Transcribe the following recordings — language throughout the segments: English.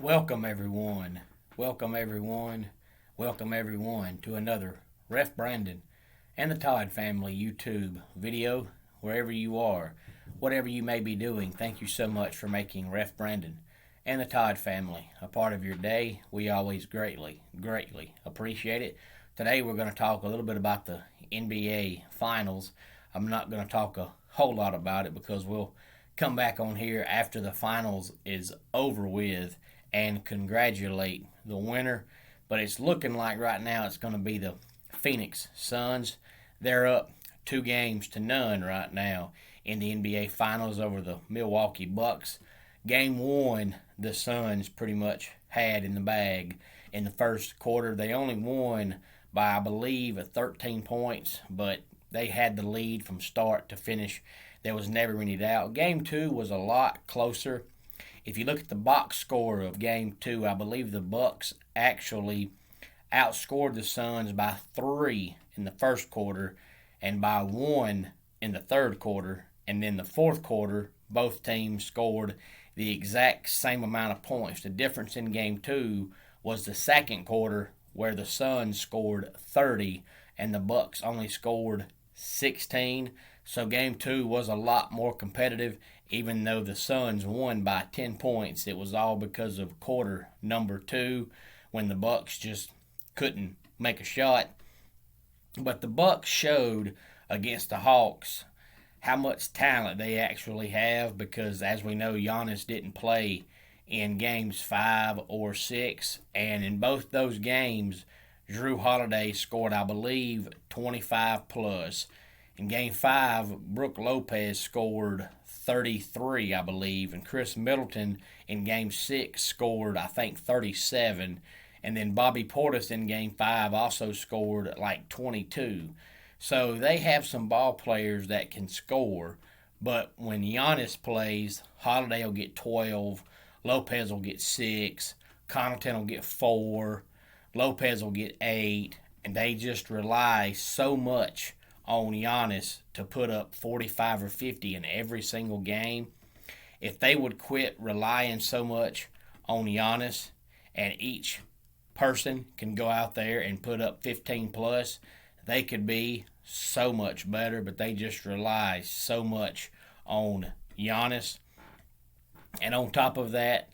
Welcome everyone. Welcome everyone. Welcome everyone to another Ref Brandon and the Todd family YouTube video. Wherever you are, whatever you may be doing, thank you so much for making Ref Brandon and the Todd family a part of your day. We always greatly appreciate it. Today we're going to talk a little bit about the NBA Finals. I'm not going to talk a whole lot about it because we'll come back on here after the finals is over with and congratulate the winner. But it's looking like right now it's going to be the Phoenix Suns. They're up 2 games to none right now in the NBA Finals over the Milwaukee Bucks. Game one, the Suns pretty much had in the bag in the first quarter. They only won by, I believe, 13 points, but they had the lead from start to finish. There was never any doubt. Game two was a lot closer. If you look at the box score of Game 2, I believe the Bucks actually outscored the Suns by 3 in the first quarter and by 1 in the third quarter. And then the fourth quarter, both teams scored the exact same amount of points. The difference in Game 2 was the second quarter where the Suns scored 30 and the Bucks only scored 16. So Game 2 was a lot more competitive. Even though the Suns won by 10 points, it was all because of quarter number 2 when the Bucks just couldn't make a shot. But the Bucks showed against the Hawks how much talent they actually have because, as we know, Giannis didn't play in Games 5 or 6. And in both those games, Jrue Holiday scored, I believe, 25 plus. In Game 5, Brook Lopez scored 33, I believe, and Chris Middleton in Game 6 scored, I think, 37. And then Bobby Portis in Game 5 also scored like 22. So they have some ball players that can score, but when Giannis plays, Holiday will get 12, Lopez will get 6, Connaughton will get 4, Lopez will get 8, and they just rely so much on Giannis to put up 45 or 50 in every single game. If they would quit relying so much on Giannis and each person can go out there and put up 15 plus, they could be so much better, but they just rely so much on Giannis. And on top of that,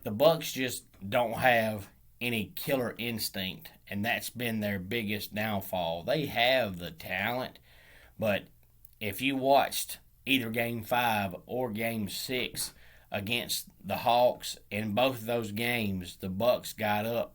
the Bucks just don't have any killer instinct, and that's been their biggest downfall. They have the talent, but if you watched either Game 5 or Game 6 against the Hawks, in both of those games, the Bucks got up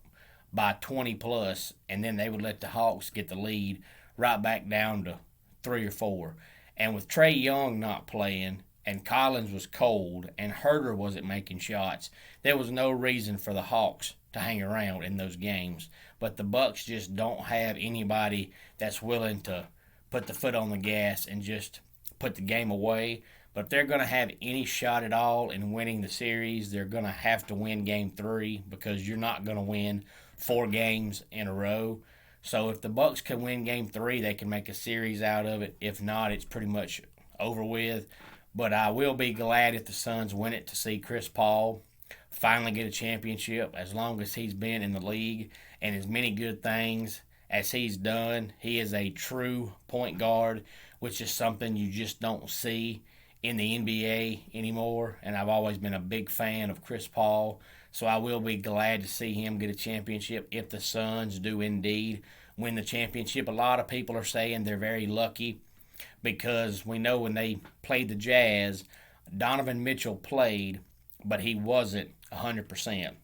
by 20 plus, and then they would let the Hawks get the lead right back down to 3 or 4. And with Trae Young not playing, and Collins was cold, and Herter wasn't making shots, there was no reason for the Hawks to hang around in those games. But the Bucks just don't have anybody that's willing to put the foot on the gas and just put the game away. But if they're going to have any shot at all in winning the series, they're going to have to win Game 3 because you're not going to win 4 games in a row. So if the Bucks can win Game 3, they can make a series out of it. If not, it's pretty much over with. But I will be glad if the Suns win it to see Chris Paul finally get a championship. As long as he's been in the league and as many good things as he's done, he is a true point guard, which is something you just don't see in the NBA anymore. And I've always been a big fan of Chris Paul, so I will be glad to see him get a championship if the Suns do indeed win the championship. A lot of people are saying they're very lucky because we know when they played the Jazz, Donovan Mitchell played, but he wasn't 100%.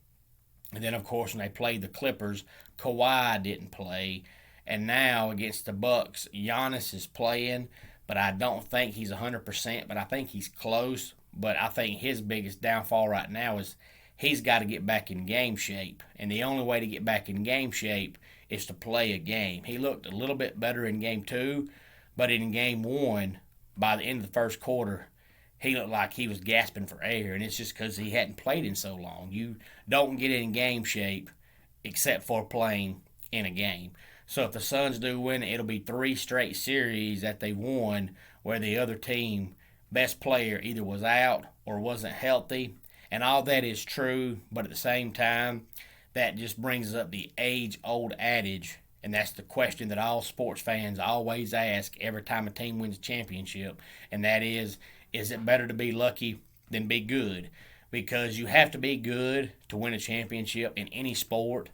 And then, of course, when they played the Clippers, Kawhi didn't play. And now against the Bucks, Giannis is playing, but I don't think he's 100%, but I think he's close. But I think his biggest downfall right now is he's got to get back in game shape. And the only way to get back in game shape is to play a game. He looked a little bit better in Game 2, but in Game 1, by the end of the first quarter, he looked like he was gasping for air, and it's just because he hadn't played in so long. You don't get in game shape except for playing in a game. So if the Suns do win, it'll be 3 straight series that they won where the other team best player either was out or wasn't healthy, And all that is true, but at the same time, that just brings up the age-old adage, and that's the question that all sports fans always ask every time a team wins a championship, and that is it better to be lucky than be good? Because you have to be good to win a championship in any sport,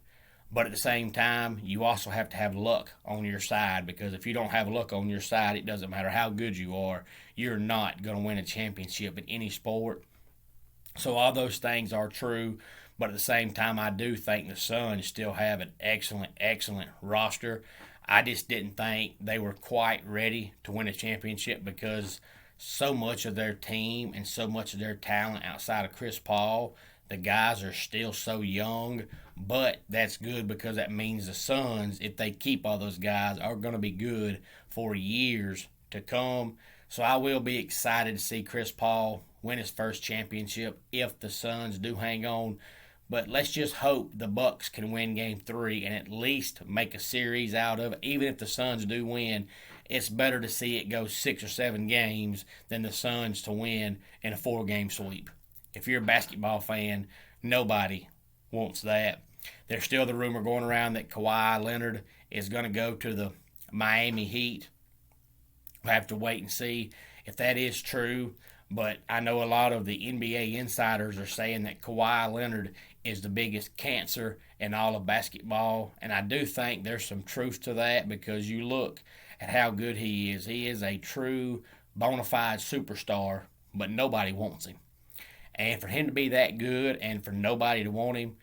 but at the same time, you also have to have luck on your side, because if you don't have luck on your side, it doesn't matter how good you are, you're not going to win a championship in any sport. So all those things are true, but at the same time, I do think the Suns still have an excellent, excellent roster. I just didn't think they were quite ready to win a championship because so much of their team and so much of their talent outside of Chris Paul, the guys are still so young, but that's good because that means the Suns, if they keep all those guys, are going to be good for years to come. So I will be excited to see Chris Paul win his first championship if the Suns do hang on. But let's just hope the Bucks can win Game 3 and at least make a series out of it. Even if the Suns do win, it's better to see it go 6 or 7 games than the Suns to win in a 4-game sweep. If you're a basketball fan, nobody wants that. There's still the rumor going around that Kawhi Leonard is going to go to the Miami Heat. We'll have to wait and see if that is true. But I know a lot of the NBA insiders are saying that Kawhi Leonard is the biggest cancer in all of basketball. And I do think there's some truth to that, because you look at how good he is. He is a true bona fide superstar, but nobody wants him. And for him to be that good and for nobody to want him,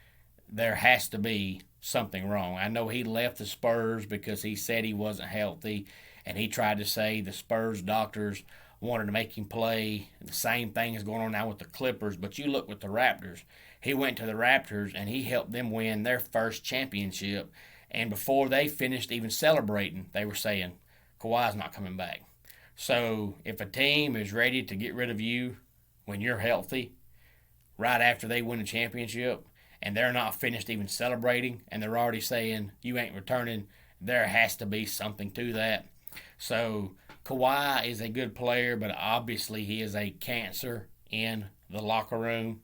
there has to be something wrong. I know he left the Spurs because he said he wasn't healthy, and he tried to say the Spurs doctors wanted to make him play. The same thing is going on now with the Clippers, but you look with the Raptors. He went to the Raptors, and he helped them win their first championship. And before they finished even celebrating, they were saying, Kawhi's not coming back. So if a team is ready to get rid of you when you're healthy, right after they win a championship, and they're not finished even celebrating, and they're already saying you ain't returning, there has to be something to that. So Kawhi is a good player, but obviously he is a cancer in the locker room.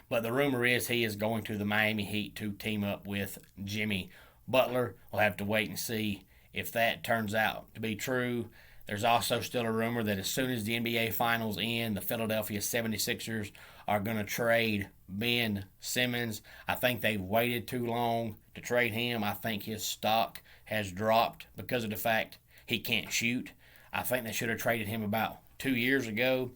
But the rumor is he is going to the Miami Heat to team up with Jimmy Butler. We'll have to wait and see if that turns out to be true. There's also still a rumor that as soon as the NBA Finals end, the Philadelphia 76ers are going to trade Ben Simmons. I think they've waited too long to trade him. I think his stock has dropped because of the fact he can't shoot. I think they should have traded him about 2 years ago.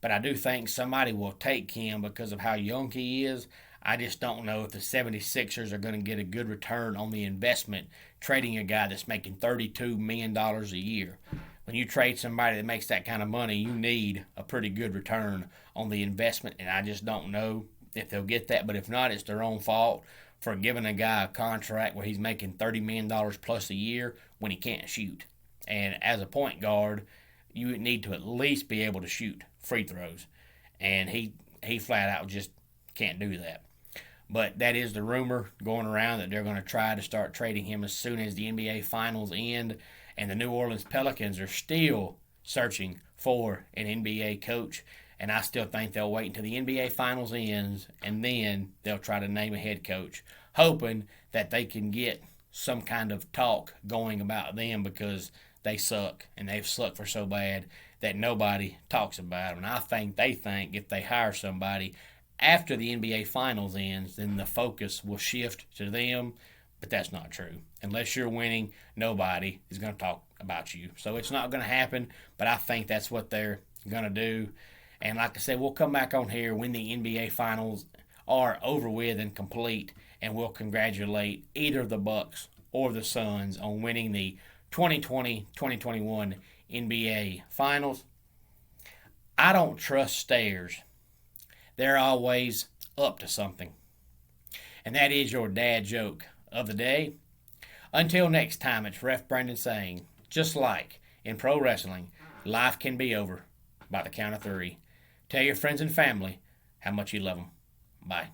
But I do think somebody will take him because of how young he is. I just don't know if the 76ers are going to get a good return on the investment trading a guy that's making $32 million a year. When you trade somebody that makes that kind of money, you need a pretty good return on the investment, and I just don't know if they'll get that. But if not, it's their own fault for giving a guy a contract where he's making $30 million plus a year when he can't shoot. And as a point guard, you need to at least be able to shoot free throws. And he flat out just can't do that. But that is the rumor going around that they're going to try to start trading him as soon as the NBA Finals end. And the New Orleans Pelicans are still searching for an NBA coach. And I still think they'll wait until the NBA Finals ends, and then they'll try to name a head coach, hoping that they can get some kind of talk going about them, because they suck, and they've sucked for so bad that nobody talks about them. And I think they think if they hire somebody after the NBA Finals ends, then the focus will shift to them. But that's not true. Unless you're winning, nobody is going to talk about you. So it's not going to happen, but I think that's what they're going to do. And like I said, we'll come back on here when the NBA Finals are over with and complete, and we'll congratulate either the Bucks or the Suns on winning the 2020-2021 NBA Finals. I don't trust stairs. They're always up to something. And that is your dad joke of the day. Until next time, it's Ref Brandon saying, just like in pro wrestling, life can be over by the count of 3. Tell your friends and family how much you love them. Bye.